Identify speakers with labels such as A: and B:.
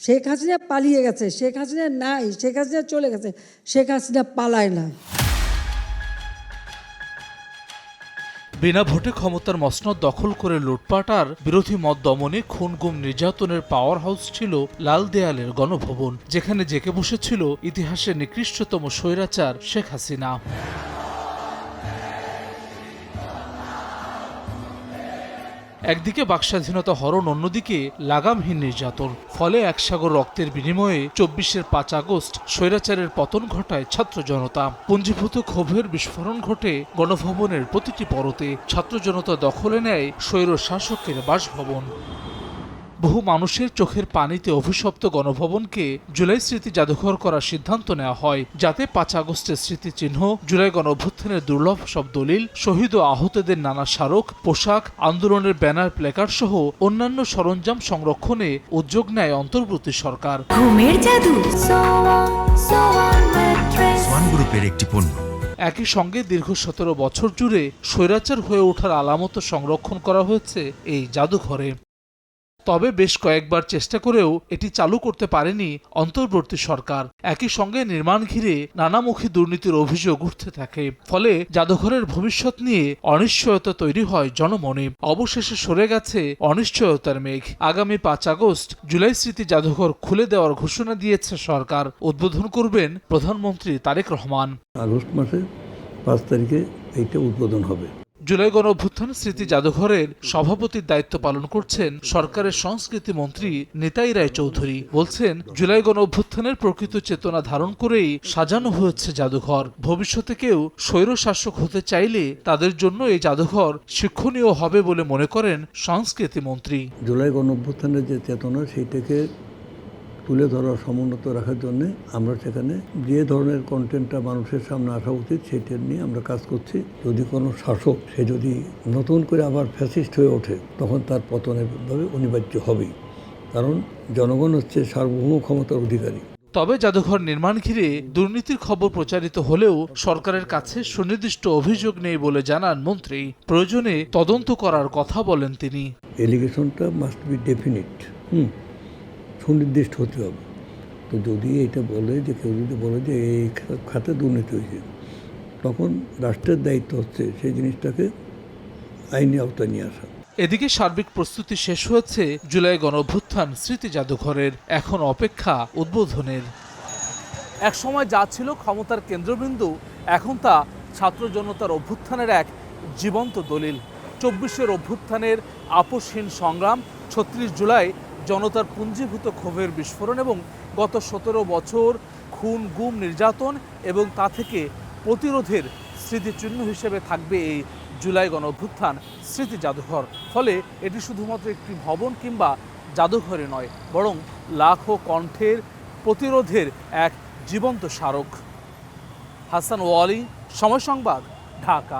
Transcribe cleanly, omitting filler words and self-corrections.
A: শেখ হাসিনা পালিয়ে গেছে, শেখ হাসিনা নাই, শেখ হাসিনা চলে গেছে, শেখ হাসিনা পালায় না।
B: বিনা ভোটে ক্ষমতার মসনদ দখল করে লুটপাট আর বিরোধী মত দমনে খুন গুম নির্যাতনের পাওয়ার হাউস ছিল লাল দেয়ালের গণভবন, যেখানে জেঁকে বসেছিল ইতিহাসের নিকৃষ্টতম স্বৈরাচার শেখ হাসিনা। একদিকে বাকস্বাধীনতা হরণ, অন্যদিকে লাগামহীন নির্যাতন। ফলে এক সাগর রক্তের বিনিময়ে ২৪-এর ৫ আগস্ট স্বৈরাচারের পতন ঘটায় ছাত্র জনতা। পুঞ্জীভূত ক্ষোভের বিস্ফোরণ ঘটে গণভবনের প্রতিটি পরতে। ছাত্র জনতা দখলে নেয় স্বৈর শাসকের বাসভবন। বহু মানুষের চোখের পানিতে অভিশপ্ত গণভবনকে জুলাই স্মৃতি জাদুঘর করার সিদ্ধান্ত নেওয়া হয়, যাতে ৫ আগস্টের স্মৃতিচিহ্ন, জুলাই গণঅভ্যুত্থানের দুর্লভ সব দলিল, শহীদ ও আহতদের নানা স্মারক, পোশাক, আন্দোলনের ব্যানার, প্ল্যাকার্ড সহ অন্যান্য সরঞ্জাম সংরক্ষণে উদ্যোগ নেয় অন্তর্বর্তী সরকার।
C: ঘুমের জাদু
D: সোয়ান গ্রুপের একটি পণ্য।
B: একই সঙ্গে দীর্ঘ ১৭ বছর জুড়ে স্বৈরাচার হয়ে ওঠার আলামত সংরক্ষণ করা হয়েছে এই জাদুঘরে। তবে বেশ কয়েকবার চেষ্টা করেও এটি চালু করতে পারেনি অন্তর্বর্তী সরকার। একই সঙ্গে নির্মাণ ঘিরে নানামুখী দুর্নীতির অভিযোগ উঠতে থাকে। ফলে জাদুঘরের ভবিষ্যৎ নিয়ে অনিশ্চয়তা তৈরি হয় জনমনে। অবশেষে সরে গেছে অনিশ্চয়তার মেঘ। আগামী ৫ আগস্ট জুলাই স্মৃতি জাদুঘর খুলে দেওয়ার ঘোষণা দিয়েছে সরকার। উদ্বোধন করবেন প্রধানমন্ত্রী তারেক রহমান।
E: আগস্ট মাসে ৫ তারিখে এইটা উদ্বোধন হবে।
B: জুলাই গণঅভ্যুত্থান স্মৃতি জাদুঘরের সভাপতির দায়িত্ব পালন করছেন সরকারের সংস্কৃতি মন্ত্রী নিতাই রায় চৌধুরী। বলছেন, জুলাই গণঅভ্যুত্থানের প্রকৃত চেতনা ধারণ করেই সাজানো হয়েছে জাদুঘর। ভবিষ্যতে কেউ স্বৈরশাসক হতে চাইলে তাদের জন্য এই জাদুঘর শিক্ষণীয় হবে বলে মনে করেন সংস্কৃতি মন্ত্রী।
E: জুলাই গণঅভ্যুত্থানের যে চেতনা, সেইটাকে তুলে ধরা, সমুন্নত রাখার জন্য আমরা সেখানে যে ধরনের কন্টেন্টটা মানুষের সামনে আসা উচিত সেটা নিয়ে আমরা কাজ করছি। যদি কোনো শাসক সে যদি নতুন করে আবার ফ্যাসিস্ট হয়ে ওঠে, তখন তার পতনের অনিবার্য হবেই, কারণ জনগণ হচ্ছে সার্বভৌম ক্ষমতার অধিকারী।
B: তবে জাদুঘর নির্মাণ ঘিরে দুর্নীতির খবর প্রচারিত হলেও সরকারের কাছে সুনির্দিষ্ট অভিযোগ নেই বলে জানান মন্ত্রী। প্রয়োজনে তদন্ত করার কথা বলেন তিনি।
E: এলিগেশনটা মাস্ট বি ডেফিনিট, সুনির্দিষ্ট হতে হবে। তো যদি এটা বলে যে কেউ যদি বলে যে এই খাতে দুর্নীতি হয়েছে, তখন রাষ্ট্রের দায়িত্ব হচ্ছে সেই জিনিসটাকে আইনি আওতায় নিয়ে আসা।
B: এদিকে সার্বিক প্রস্তুতি শেষ হয়েছে জুলাই গণঅভ্যুত্থান স্মৃতি জাদুঘরের। এখন অপেক্ষা উদ্বোধনের। একসময় যা ছিল ক্ষমতার কেন্দ্রবিন্দু, এখন তা ছাত্র জনতার অভ্যুত্থানের এক জীবন্ত দলিল। ২৪-এর অভ্যুত্থানের আপোষহীন সংগ্রাম, ৩৬ জুলাই জনতার পুঞ্জীভূত ক্ষোভের বিস্ফোরণ এবং গত ১৭ বছর খুন গুম নির্যাতন এবং তা থেকে প্রতিরোধের স্মৃতিচিহ্ন হিসেবে থাকবে এই জুলাই গণঅভ্যুত্থান স্মৃতি জাদুঘর। ফলে এটি শুধুমাত্র একটি ভবন কিংবা জাদুঘরে নয়, বরং লাখো কণ্ঠের প্রতিরোধের এক জীবন্ত স্মারক। হাসান ওয়ালি, সময় সংবাদ, ঢাকা।